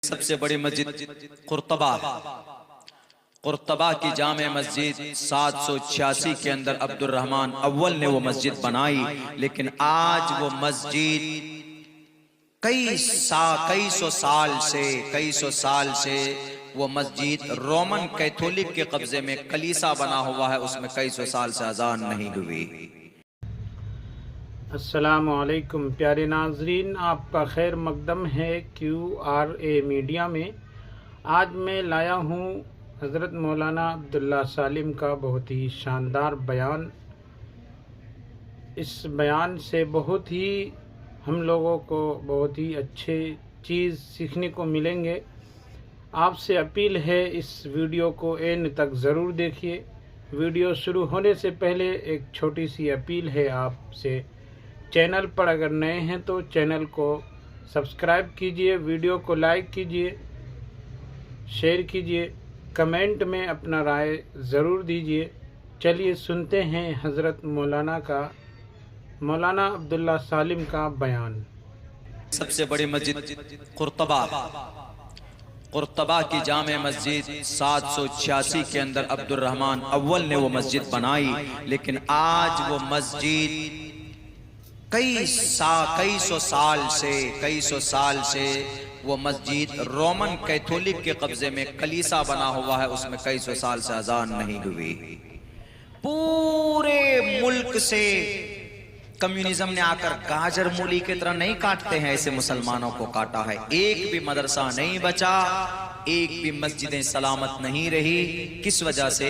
सबसे बड़ी मस्जिद कुर्तबा कुर्तबा की जामे मस्जिद 786 के अंदर अब्दुर्रहमान अव्वल ने वो मस्जिद बनाई, लेकिन आज वो मस्जिद कई सौ साल से वो मस्जिद रोमन कैथोलिक के कब्जे में कलीसा बना हुआ है, उसमें कई सौ साल से अजान नहीं हुई। अस्सलामु अलैकुम प्यारे नाजरीन, आपका खैर मकदम है QRA मीडिया में। आज मैं लाया हूँ हज़रत मौलाना अब्दुल्ला सालिम का बहुत ही शानदार बयान। इस बयान से बहुत ही हम लोगों को बहुत ही अच्छे चीज़ सीखने को मिलेंगे। आपसे अपील है इस वीडियो को एंड तक ज़रूर देखिए। वीडियो शुरू होने से पहले एक छोटी सी अपील है आपसे, चैनल पर अगर नए हैं तो चैनल को सब्सक्राइब कीजिए, वीडियो को लाइक कीजिए, शेयर कीजिए, कमेंट में अपना राय ज़रूर दीजिए। चलिए सुनते हैं हज़रत मौलाना अब्दुल्ला सालिम का बयान। सबसे बड़ी मस्जिद कुर्तबा की जामे मस्जिद 786 के अंदर अब्दुर्रहमान अव्वल ने वो मस्जिद बनाई, लेकिन आज वो मस्जिद कई सौ साल से वो मस्जिद रोमन कैथोलिक के कब्जे में कलीसा बना हुआ है, उसमें कई सौ साल से अजान नहीं हुई। पूरे मुल्क से कम्युनिज्म ने आकर गाजर मूली की तरह नहीं काटते हैं, ऐसे मुसलमानों को काटा है। एक भी मदरसा नहीं बचा, एक भी मस्जिदें सलामत नहीं रही। किस वजह से?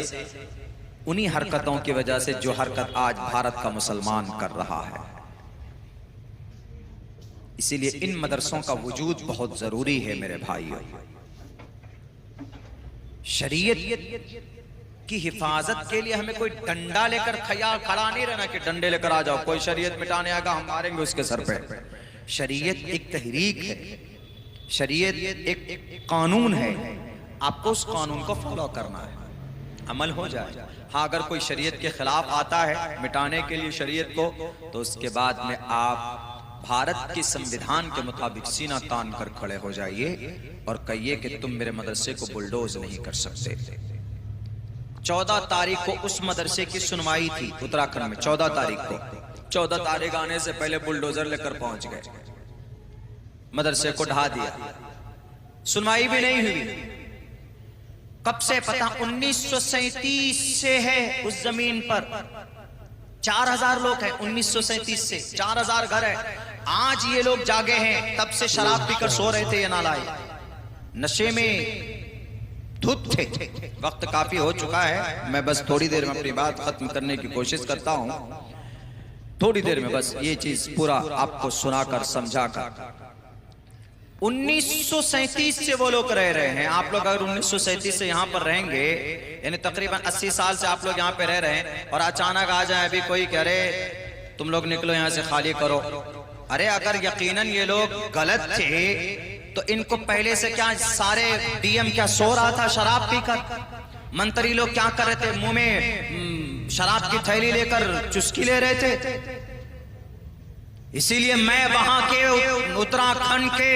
उन्हीं हरकतों की वजह से जो हरकत आज भारत का मुसलमान कर रहा है। इसीलिए इन मदरसों का वजूद बहुत जरूरी है मेरे भाइयों। शरीयत की हिफाजत के लिए हमें कोई डंडा लेकर खड़ा नहीं रहना कि डंडे लेकर आ जाओ, कोई शरीयत मिटाने आएगा हम मारेंगे उसके सर पे। शरीयत एक तहरीक है, शरीयत एक कानून है, आपको उस कानून को फॉलो करना है, अमल हो जाए। हाँ, अगर कोई शरीयत के खिलाफ आता है मिटाने के लिए शरीयत को, तो उसके बाद में आप भारत के संविधान के मुताबिक सीना तान कर खड़े हो जाइए और कहिए कि तुम मेरे मदरसे को बुलडोज नहीं कर सकते। 14 तारीख को उस मदरसे की सुनवाई थी उत्तराखंड में। 14 तारीख को, 14 तारीख आने से पहले बुलडोजर लेकर पहुंच गए, मदरसे को ढा दिया, सुनवाई भी नहीं हुई। कब से पता? 1937 से है उस जमीन पर 4000 लोग हैं। 1937 से 4000 घर है। आज ये लोग जागे हैं, तब से शराब पीकर सो रहे थे ये नालायक, नशे में धुत थे। वक्त काफी हो चुका है, मैं बस थोड़ी देर में अपनी बात खत्म करने की कोशिश करता हूं। थोड़ी देर में बस ये चीज पूरा आपको सुनाकर समझाकर। 1937 से वो लोग रह रहे हैं। आप लोग अगर 1937 से यहाँ पर रहेंगे, यानी तकरीबन 80 साल से आप लोग यहाँ पे रह रहे हैं, और अचानक आ जाए अभी कोई कह रहे तुम लोग निकलो यहाँ से, खाली करो। अरे अगर यकीनन ये लोग गलत थे तो इनको पहले से क्या सारे DM क्या सो रहा था शराब पीकर? मंत्री लोग क्या कर रहे थे? मुंह में शराब की थैली लेकर चुस्की ले रहे थे। इसीलिए मैं वहां के उत्तराखंड के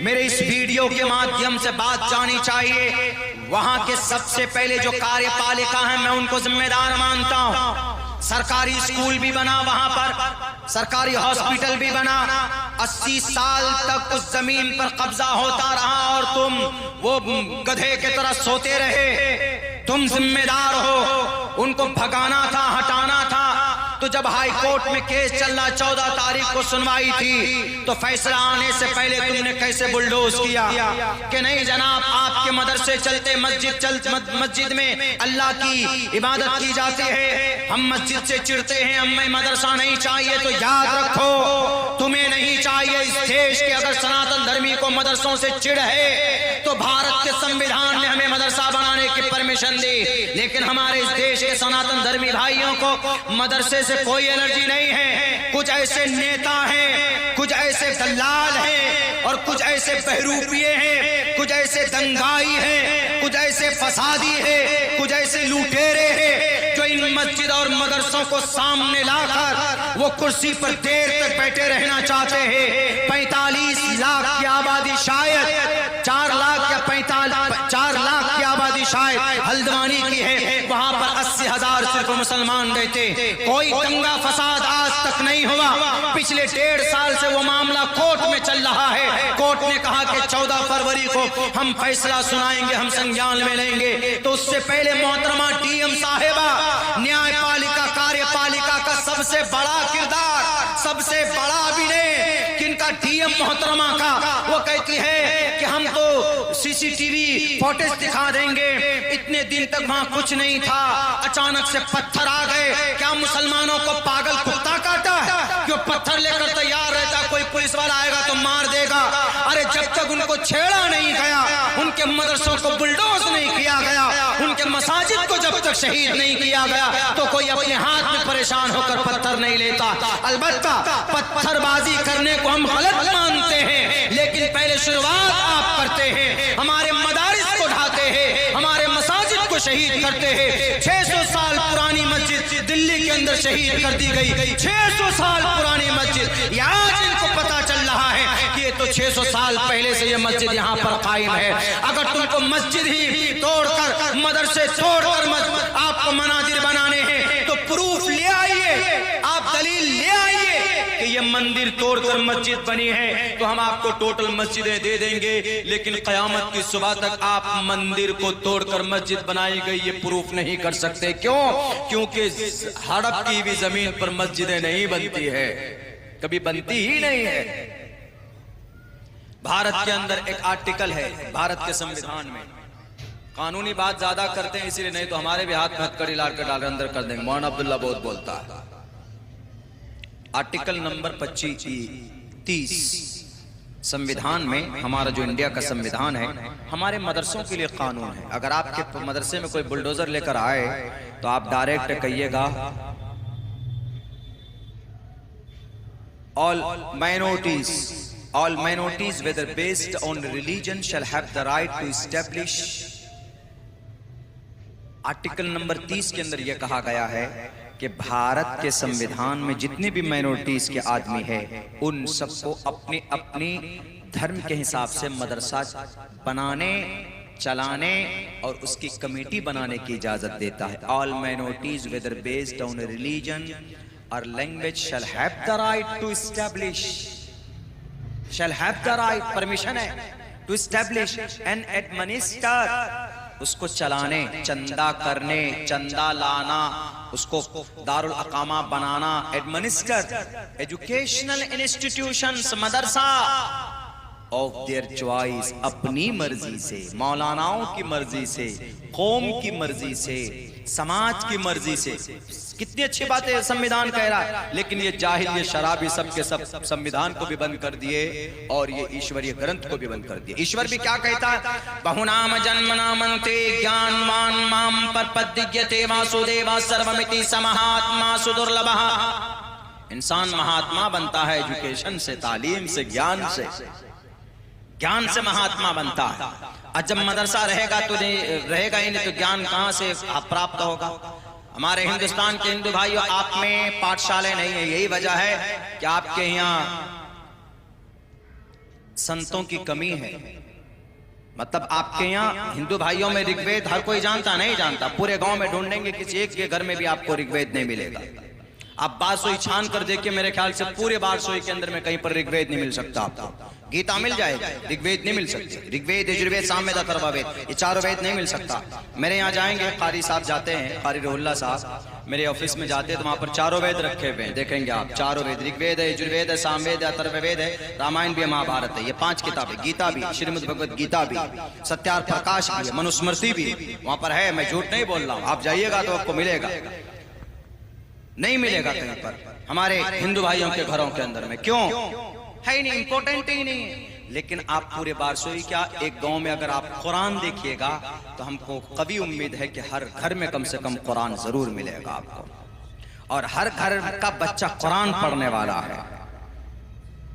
मेरे इस वीडियो के माध्यम से बात जानी चाहिए। वहां के सबसे पहले जो कार्यपालिका है मैं उनको जिम्मेदार मानता हूं। सरकारी स्कूल भी बना वहां पर, सरकारी हॉस्पिटल भी बना। 80 साल तक उस जमीन पर कब्जा होता रहा और तुम वो गधे की तरह सोते रहे। तुम जिम्मेदार हो, उनको भगाना था, हटाना था। तो जब हाई कोर्ट में केस चलना 14 तारीख को सुनवाई थी, तो फैसला आने से पहले तुमने कैसे बुलडोज किया कि नहीं जनाब आपके मदरसे चलते, मस्जिद में अल्लाह की इबादत की जाती है, हम मस्जिद से चिढ़ते हैं, हमें मदरसा नहीं चाहिए। तो याद रखो, तुम्हें नहीं चाहिए इस देश के अगर सनातन धर्मी को मदरसों से चिढ़ है तो भारत के संविधान ने हमें मदरसा बनाने की परमिशन दी। लेकिन हमारे इस देश के सनातन धर्मी भाइयों को मदरसे से कोई एलर्जी नहीं है। कुछ ऐसे नेता हैं, कुछ ऐसे दलाल हैं, और कुछ ऐसे बहरूपिये हैं, कुछ ऐसे दंगाई हैं, कुछ ऐसे फसादी हैं, कुछ ऐसे लुटेरे हैं जो इन मस्जिद और मदरसों को सामने लाकर वो कुर्सी पर देर तक बैठे रहना चाहते हैं। 45 लाख की आबादी, शायद 4 लाख सिर्फ मुसलमान गए थे। कोई दंगा फसाद आज तक नहीं हुआ। पिछले 1.5 साल से वो मामला कोर्ट में चल रहा है। कोर्ट ने कहा कि 14 फरवरी को हम फैसला सुनाएंगे, हम संज्ञान में लेंगे। तो उससे पहले मोहतरमा डीएम साहिबा, न्यायपालिका कार्यपालिका का सबसे बड़ा किरदार, सबसे बड़ा अभिनय किनका, डीएम मोहतरमा का। वो कहती है कि हम तो सीसीटीवी फुटेज दिखा देंगे। इतने दिन तक वहां कुछ नहीं था, अचानक से पत्थर आ गए। क्या मुसलमानों को पागल कुत्ता काटा है? क्यों पत्थर लेकर तैयार रहता, कोई पुलिस वाला आएगा तो मार देगा। अरे जब तक उनको छेड़ा नहीं गया, उनके मदरसों को बुलडोज नहीं किया गया, उनके मसाजिद को जब तक शहीद नहीं किया गया, तो कोई अपने हाथ में परेशान होकर पत्थर नहीं लेता। अलबत्ता पत्थरबाजी करने को हम गलत मानते हैं, लेकिन पहले शुरुआत आप करते हैं, हमारे मदारिस को ढाते हैं, हमारे मसाजिद को शहीद करते हैं। 600 साल पुरानी मस्जिद दिल्ली के अंदर शहीद कर दी गई। 600 साल पुरानी मस्जिद, आज इनको पता चल रहा है कि ये तो 600 साल पहले से ये मस्जिद यहाँ पर कायम है। अगर तुमको मस्जिद ही तोड़कर, मदरसे तोड़कर आपको मनाजिर बनाने हैं तो प्रूफ ले आइए, आप दलील ले आइए कि ये मंदिर तोड़कर मस्जिद बनी है, तो हम आपको टोटल मस्जिदें दे देंगे। लेकिन कयामत की सुबह तक आप मंदिर को तोड़कर मस्जिद बनाई गई ये प्रूफ नहीं कर सकते। क्यों? क्योंकि हड़प की भी जमीन पर मस्जिदें नहीं बनती है, कभी बनती ही नहीं है। भारत के अंदर एक आर्टिकल है, भारत के संविधान में, कानूनी बात ज्यादा करते हैं इसीलिए, नहीं तो हमारे भी हाथ में हथकड़ी लाल कर डाल अंदर कर देंगे। मौलाना अब्दुल्ला बहुत बोलता है। आर्टिकल नंबर 25-30 संविधान में, हमारा जो इंडिया का संविधान है, हमारे मदरसों के लिए कानून है। अगर आपके मदरसे में कोई बुलडोजर लेकर आए तो आप डायरेक्ट कहिएगा all minorities whether based on religion shall have the right to establish। Article number 30 के अंदर यह कहा गया है कि भारत के संविधान में जितने भी माइनॉरिटीज के आदमी है, उन सबको अपने अपने धर्म के हिसाब से मदरसा बनाने, चलाने और उसकी कमेटी बनाने की इजाजत देता है। All minorities whether based on religion और language shall have the right to establish, shall have the right, permission है, टू एस्टैब्लिश एंड एडमिनिस्टर, उसको चलाने, चंदा करने, चंदा लाना, उसको दारुल अकामा बनाना, एडमिनिस्टर एजुकेशनल इंस्टीट्यूशंस, मदरसा ऑफ देयर चॉइस, अपनी मर्जी से, मौलानाओं की मर्जी से, कौम की मर्जी से, समाज की मर्जी से। कितनी अच्छी बात है संविधान कह रहा है, लेकिन ये जाहिल, ये शराबी सब के सब संविधान को भी बंद कर दिए और ये ईश्वरीय ग्रंथ को भी बंद कर दिए। ईश्वर भी क्या कहता है, बहुनाम जन्मनामन्ते ज्ञानवान माम परपद्यते वासुदेवा सर्वमिति समहात्मा सुदुर्लभः। इंसान महात्मा बनता है एजुकेशन से, तालीम से, ज्ञान से, ज्ञान से महात्मा बनता है। और जब मदरसा रहेगा तो रहेगा ही नहीं तो ज्ञान कहां से प्राप्त होगा। हमारे हिंदुस्तान के हिंदू भाइयों, आप में पाठशालाएं नहीं है, यही वजह है कि आपके यहाँ संतों की कमी है। मतलब आपके यहाँ हिंदू भाइयों में ऋग्वेद हर कोई जानता नहीं जानता, पूरे गांव में ढूंढेंगे किसी एक के घर में भी आपको ऋग्वेद नहीं मिलेगा। आप बारसोई छान कर देखिए, मेरे ख्याल से पूरे बारसोई के अंदर में कहीं पर ऋग्वेद नहीं मिल सकता आपको। गीता मिल जाएगी, ऋग्वेद नहीं मिल सकती। ऋग्वेद, यजुर्वेद, सामवेद, अथर्ववेद, ये चारों वेद नहीं मिल सकता। मेरे यहाँ जाएंगे, कारी साहब जाते हैं, कारी रोहुल्ला साहब मेरे ऑफिस में जाते हैं तो वहाँ पर चारों वेद रखे हुए हैं, देखेंगे आप, चारों वेद, ऋग्वेद है, यजुर्वेद है, सामवेद है, अथर्ववेद है, रामायण भी है, महाभारत है, ये 5 किताबें, गीता भी, श्रीमद् भगवत गीता भी, सत्यार्थ प्रकाश भी है, मनुस्मृति भी वहाँ पर है। मैं झूठ नहीं बोल रहा हूँ, आप जाइएगा तो आपको मिलेगा, नहीं मिलेगा कहीं पर हमारे हिंदू भाइयों के घरों के अंदर में। क्यों है ही नहीं, इंपॉर्टेंट ही नहीं है। लेकिन आप पूरे बारसोई क्या, एक गांव में अगर आप कुरान देखिएगा तो हमको कभी उम्मीद है कि हर घर में कम से कम कुरान जरूर मिलेगा आपको, और हर घर का बच्चा कुरान पढ़ने वाला है।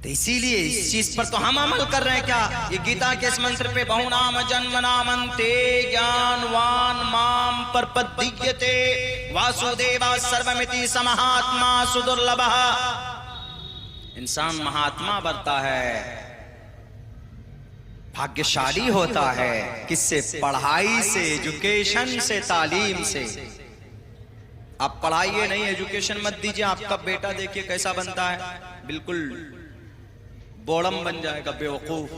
तो इसीलिए इस चीज पर तो हम अमल कर रहे हैं। क्या ये गीता के इस मंत्र पे, बहुनाम जन्मनामन्ते ज्ञानवान माम परपद्यते वासुदेवा सर्वमिति समहात्मा सुदुर्लभः। इंसान महात्मा बनता है, भाग्यशाली होता है, किससे? पढ़ाई से, एजुकेशन से, तालीम से। आप पढ़ाइए नहीं, एजुकेशन मत दीजिए। आपका बेटा देखिए कैसा बनता है, बिल्कुल बोड़म बन जाएगा, बेवकूफ।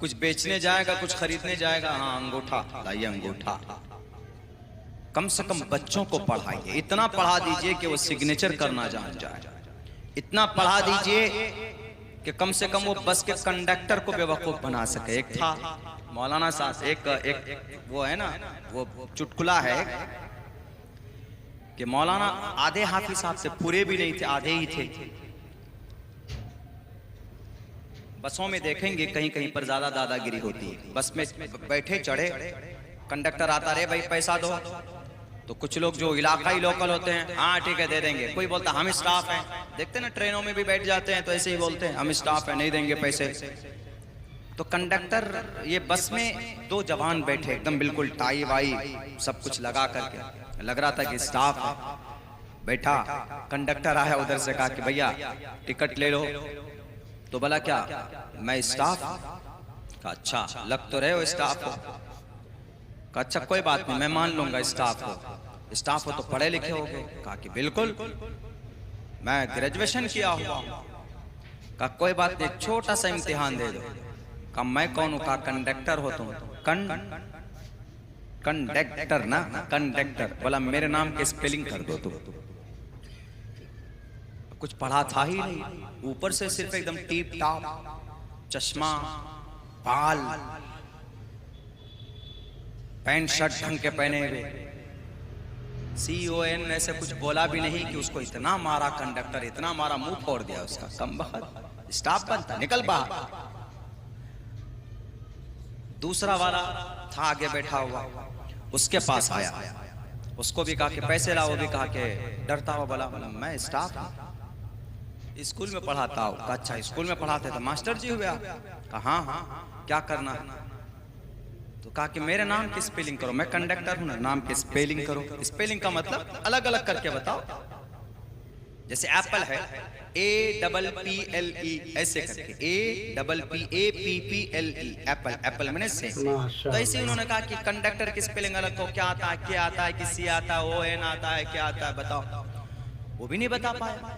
कुछ बेचने जाएगा, कुछ खरीदने जाएगा, हाँ अंगूठा लाइए अंगूठा। कम से कम बच्चों को पढ़ाइए, इतना पढ़ा दीजिए कि वो सिग्नेचर करना जान जाए, इतना पढ़ा दीजिए कि कम से कम वो बस के कंडक्टर को बेवकूफ बना सके। एक था मौलाना साहब, एक वो है ना, वो चुटकुला है कि मौलाना आधे हाफिज साहब से पूरे भी नहीं थे, आधे ही थे। बसों में देखेंगे कहीं कहीं पर ज्यादा दादागिरी होती है। बस में बैठे चढ़े, कंडक्टर आता, रे भाई पैसा दो, तो कुछ लोग जो इलाकाई लोकल होते हैं, हाँ ठीक है दे देंगे। कोई बोलता हम स्टाफ हैं, देखते ना ट्रेनों में भी बैठ जाते हैं तो ऐसे ही बोलते हैं हम स्टाफ हैं, नहीं देंगे पैसे। तो कंडक्टर, ये बस में दो जवान बैठे एकदम बिल्कुल टाई वाई सब कुछ लगा करके, लग रहा था कि स्टाफ है। बैठा, कंडक्टर आया उधर से, कहा कि भैया टिकट ले लो। तो बोला क्या मैं स्टाफ? कहा अच्छा, लग तो रहे हो स्टाफ हो। कहा अच्छा कोई बात नहीं, मैं मान लूंगा स्टाफ हो। स्टाफ हो तो पढ़े लिखे हो गए? कहा कि बिल्कुल, मैं ग्रेजुएशन किया हुआ। कहा कोई बात नहीं, छोटा सा इम्तिहान दे दो। कहा मैं कौन हूं? कहा कंडक्टर हो तुम। कंडक्टर ना, कंडक्टर। बोला मेरे नाम के स्पेलिंग कर दो तुम। कुछ पढ़ा था ही नहीं, ऊपर से सिर्फ एकदम टीप टाप, चश्मा, बाल, पैंट शर्ट ढंग के पहने हुए। CON ऐसे कुछ बोला भी नहीं कि उसको इतना मारा कंडक्टर, इतना मारा, मुंह फोड़ दिया उसका। कम बखत स्टाफ बनता, निकल बाहर। दूसरा वाला था आगे बैठा हुआ, उसके पास आया, उसको भी कहा कि पैसे लाओ, भी कहा कि डरता हुआ बोला मैं स्टाफ हूं, स्कूल में पढ़ाता हूं। कहा अच्छा स्कूल में पढ़ाते तो मास्टर जी हुए आप? कहा हाँ, क्या करना है? तो कहा कि मेरे नाम की स्पेलिंग करो, मैं कंडक्टर हूं ना, नाम की स्पेलिंग करो। स्पेलिंग का मतलब अलग अलग करके बताओ। जैसे एप्पल है APPLE, ऐसे करके APPAPPLE, एप्पल, एप्पल मैंने से। तो ऐसे उन्होंने कहा कि कंडक्टर की स्पेलिंग अलग को, क्या आता है, क्या आता है, किसी आता है, ON आता है, क्या आता है बताओ। वो भी नहीं बता पाया।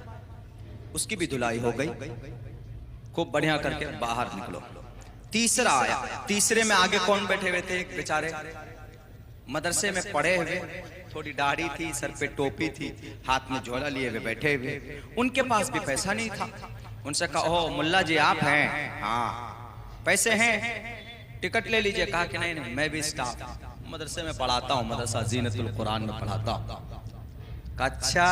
उसकी भी धुलाई हो गई, खूब बढ़िया करके बाहर निकलो। तीसरा आया, तीसरे में आगे कौन बैठे हुए थे? एक बेचारे मदरसे में पढ़े हुए, थोड़ी दाढ़ी थी, सर पे टोपी थी, हाथ में झोला लिए हुए बैठे हुए। उनके पास भी पैसा नहीं था। उनसे कहा ओ मुल्ला जी आप हैं? हाँ। पैसे हैं, टिकट ले लीजिए। कहा कि नहीं नहीं, मैं भी स्टाफ मदरसे में पढ़ाता हूँ, मदरसा जीनतुल कुरान में पढ़ाता हूँ। कहा अच्छा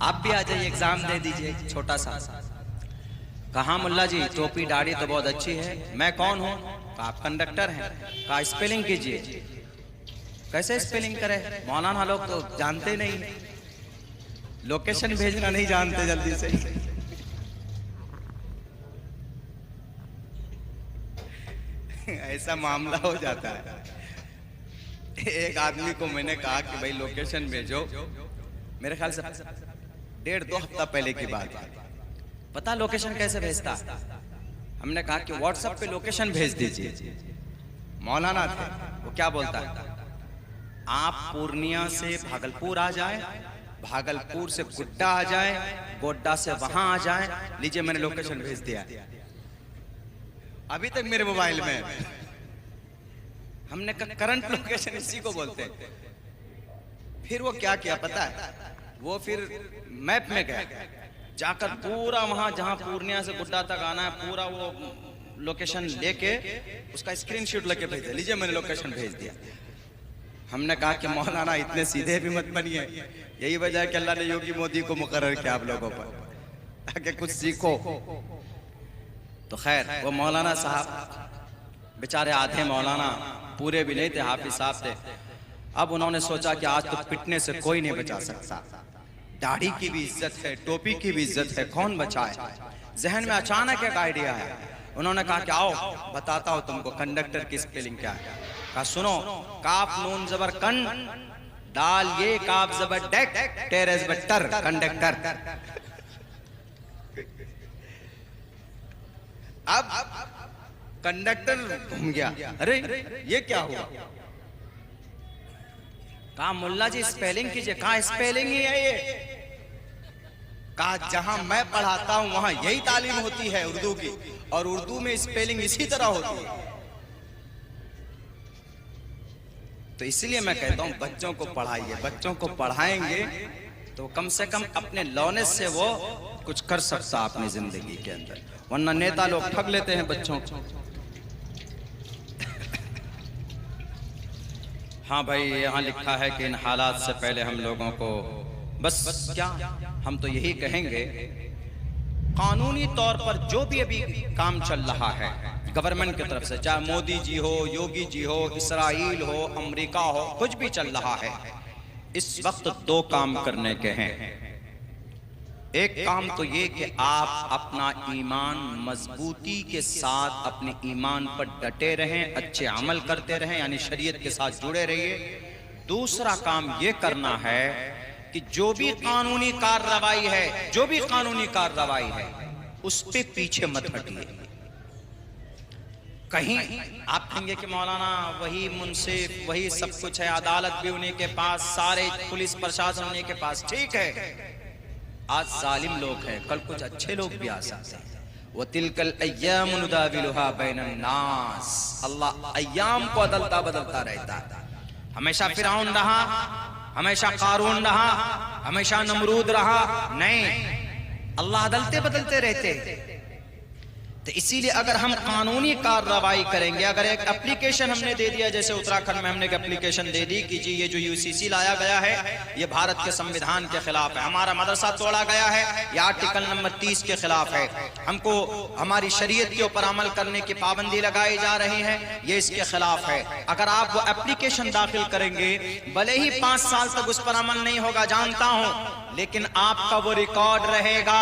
आप भी आ जाइए, एग्जाम दे दीजिए छोटा सा। कहा मुल्ला जी टोपी दाढ़ी तो बहुत अच्छी है, मैं कौन हूँ? कहा आप कंडक्टर हैं। कहा स्पेलिंग कीजिए। कैसे स्पेलिंग करे? मौलाना लोग तो जानते नहीं, लोकेशन भेजना नहीं जानते जल्दी से। ऐसा मामला हो जाता है। एक आदमी को मैंने कहा कि भाई लोकेशन भेजो, मेरे ख्याल से 1.5-2 हफ्ता पहले की बात है। पता लोकेशन कैसे भेजता? हमने कहा कि व्हाट्सएप पे लोकेशन भेज दीजिए। मौलाना थे, वो क्या बोलता है, आप पूर्णिया से भागलपुर आ जाए, भागलपुर से गोड्डा आ जाए, गोड्डा से वहां आ जाए। लीजिए मैंने लोकेशन भेज दिया, अभी तक मेरे मोबाइल में। हमने कहा करंट लोकेशन इसी को बोलते हैं। फिर वो क्या किया पता है, वो फिर मैप में गया, जाकर पूरा वहां जहां पूर्णिया से गोड्डा तक आना है, पूरा वो लोकेशन लेके उसका स्क्रीनशॉट लेके भेज दिया। लीजिए मैंने लोकेशन भेज दिया। हमने कहा कि मौलाना इतने सीधे भी मत बनिए, यही वजह है कि अल्लाह ने योगी मोदी को मुकर्रर किया आप लोगों पर, ताकि कुछ सीखो। तो खैर वो मौलाना साहब बेचारे आधे मौलाना, पूरे भी नहीं थे, हाफिज साहब थे। अब उन्होंने सोचा कि आज तो पिटने से कोई नहीं बचा सकता, दाढ़ी की भी इज्जत है, टोपी की भी इज्जत है, कौन बचाए। जहन में अचानक एक आइडिया है। उन्होंने कहा कि आओ बताता हूं तुमको कंडक्टर की स्पेलिंग क्या है। कहा सुनो, काफ नून जबर कन, दाल ये काफ जबर डेक, टेरेस बटर, कंडक्टर। अब कंडक्टर घूम गया, अरे ये क्या हुआ? कहा मुल्ला जी स्पेलिंग कीजिए। कहा स्पेलिंग ही है ये। कहा जहां मैं पढ़ाता हूं वहां यही तालीम होती है उर्दू की, और उर्दू में स्पेलिंग इसी तरह होती है। तो इसलिए मैं कहता हूं बच्चों को पढ़ाइए। बच्चों को पढ़ाएंगे तो कम से कम अपने लौने से वो कुछ कर सकता अपनी जिंदगी के अंदर, वरना नेता लोग ठग लेते हैं बच्चों को। हाँ भाई, यहाँ लिखा है कि इन हालात से पहले हम लोगों को बस क्या, हम तो यही कहेंगे कानूनी तौर पर जो भी अभी काम चल रहा है गवर्नमेंट की तरफ से, चाहे मोदी जी हो, योगी जी हो, इसराइल हो, अमेरिका हो, कुछ भी चल रहा है, इस वक्त दो काम करने के हैं। एक काम तो ये कि आप अपना ईमान मजबूती के साथ अपने ईमान पर डटे रहें, अच्छे अमल करते रहें, यानी शरीयत के साथ जुड़े रहिए। दूसरा काम ये करना है कि जो भी कानूनी कार्रवाई है, जो भी कानूनी कार्रवाई है, उस पे पीछे मत हटिए। कहीं आप कहेंगे कि मौलाना वही मुंसिफ, वही सब कुछ है, अदालत भी उन्हीं के पास, सारे पुलिस प्रशासन उन्हीं के पास, ठीक है। आज जालिम लोग हैं, कल कुछ अच्छे लोग भी आ सकते हैं। वो तिलकल अय्याम नुदाविलुहा बैनन नास, अल्लाह अय्याम को बदलता बदलता रहता है। हमेशा फिरौन रहा, हमेशा कारून रहा, हमेशा नमरूद रहा, नहीं, अल्लाह बदलते बदलते रहते। तो इसीलिए अगर हम कानूनी कार्रवाई करेंगे, अगर एक एप्लीकेशन हमने दे दिया, जैसे उत्तराखंड में हमने एक एप्लीकेशन दे दी कि जी ये जो यूसीसी लाया गया है ये भारत के संविधान के खिलाफ है, हमारा मदरसा तोड़ा गया है, ये आर्टिकल नंबर 30 के खिलाफ है, हमको हमारी शरीयत के ऊपर अमल करने की पाबंदी लगाई जा रही है, ये इसके खिलाफ है। अगर आप वो एप्लीकेशन दाखिल करेंगे, भले ही 5 साल तक उस पर अमल नहीं होगा, जानता हूं, लेकिन आपका वो रिकॉर्ड रहेगा।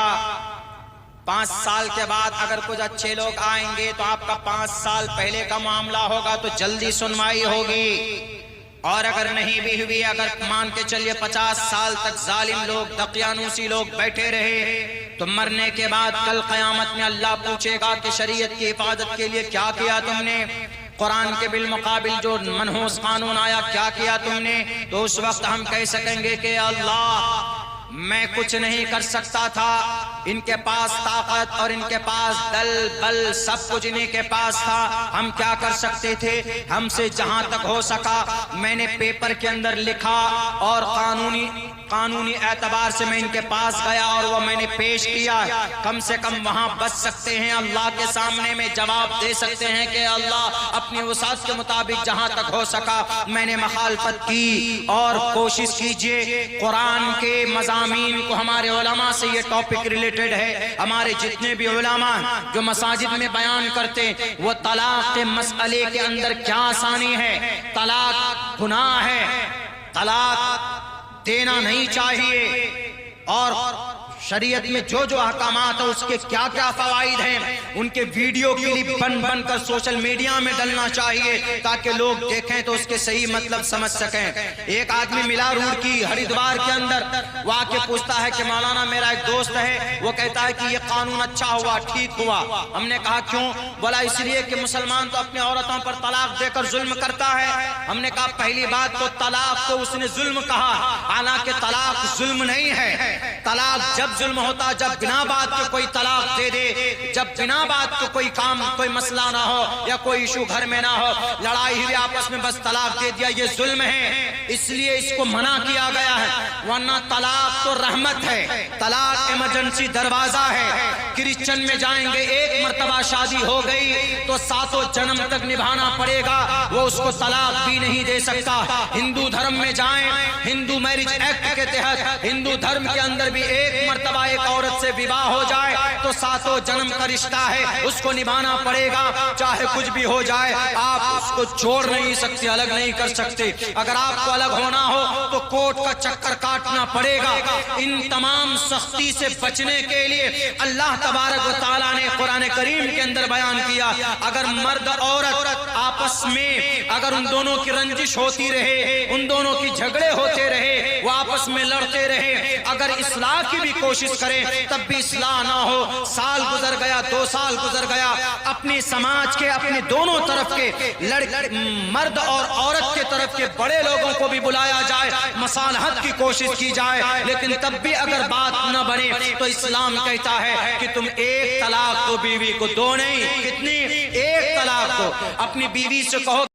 5 साल के बाद अगर कुछ अच्छे लोग आएंगे तो आपका 5 साल पहले का मामला होगा, तो जल्दी सुनवाई होगी। और अगर नहीं भी हुई, अगर मान के चलिए 50 साल तक जालिम लोग, दकियानूसी लोग बैठे रहे, तो मरने के बाद कल क़यामत में अल्लाह पूछेगा कि शरीयत की हिफाजत के लिए क्या किया तुमने, कुरान के बिल मुकाबिल जो मनहूस कानून आया क्या किया तुमने। तो उस वक्त हम कह सकेंगे कि अल्लाह मैं कुछ नहीं कर सकता था, इनके पास ताकत और इनके पास दल बल सब कुछ इन्हीं के पास था, हम क्या कर सकते थे, हमसे जहां तक हो सका मैंने पेपर के अंदर लिखा और कानूनी एतबार से मैं इनके पास गया और वो मैंने पेश किया। कम से कम वहां बच सकते हैं, अल्लाह के सामने में जवाब दे सकते हैं कि अल्लाह अपनी वसात के मुताबिक जहां तक हो सका मैंने मुखालफत की। और कोशिश कीजिए कुरान के मज़ामीन को, हमारे उलमा से ये टॉपिक रिलेटेड है, हमारे जितने भी उलमा जो मसाजिद में बयान करते हैं, वो तलाक के मसले के अंदर क्या आसानी है, तलाक गुनाह है, तलाक देना नहीं चाहिए, और शरीयत में जो जो अहकामात है उसके क्या क्या फवाइद हैं, उनके वीडियो क्लिप बन कर सोशल मीडिया में डलना चाहिए ताकि लोग देखें तो उसके सही मतलब समझ सकें। एक आदमी मिला रुड़की हरिद्वार के अंदर, वो आके पूछता है कि मौलाना मेरा एक दोस्त है, वो कहता है कि ये कानून अच्छा हुआ, ठीक हुआ। हमने कहा क्यों? बोला इसलिए कि मुसलमान तो अपनी औरतों पर तलाक देकर जुल्म करता है। हमने कहा पहली बात तो तलाक को उसने जुल्म कहा, हालांकि तलाक जुल्म नहीं है। तलाक जब जुल्म होता जब बिना बात के कोई तलाक दे दे, जब बिना बात के कोई काम, कोई मसला ना हो या कोई इशू घर में ना हो, लड़ाई हुई आपस में बस तलाक दे दिया, ये जुल्म है, इसलिए इसको मना किया गया है। वरना तलाक तो रहमत है, तलाक इमरजेंसी दरवाजा है। क्रिश्चियन में जाएंगे, एक मर्तबा शादी हो गई तो 7 जन्म तक निभाना पड़ेगा, वो उसको तलाक भी नहीं दे सकता। हिंदू धर्म में जाएं, हिंदू मैरिज एक्ट के तहत हिंदू धर्म के अंदर भी एक मर्तबा एक औरत से विवाह हो जाए तो 7 जन्म का रिश्ता है, उसको निभाना पड़ेगा, चाहे कुछ भी हो जाए। आप उसको छोड़ नहीं सकते, अलग नहीं कर सकते। अगर आपको अलग होना हो तो कोर्ट का चक्कर काटना पड़ेगा। इन तमाम सख्ती से बचने के लिए अल्लाह तबारक व तआला ने कुरान करीम के अंदर बयान किया, अगर मर्द औरत आपस में अगर उन दोनों की रंजिश होती रहे, उन दोनों की झगड़े होते रहे, वो आपस में लड़ते रहे, अगर इस्लाह की भी कोशिश करें तब भी इस्लाह ना हो, साल गुजर गया, 2 साल गुजर गया, अपने समाज के, अपने दोनों तरफ के मर्द और औरत के तरफ के बड़े लोगों को भी बुलाया जाए, मसालहत की कोशिश की जाए, लेकिन तब भी अगर बात न बने तो इस्लाम कहता है कि तुम एक तलाक को बीवी को दो नहीं, कितनी, एक तलाक को। अपनी बीवी से कहो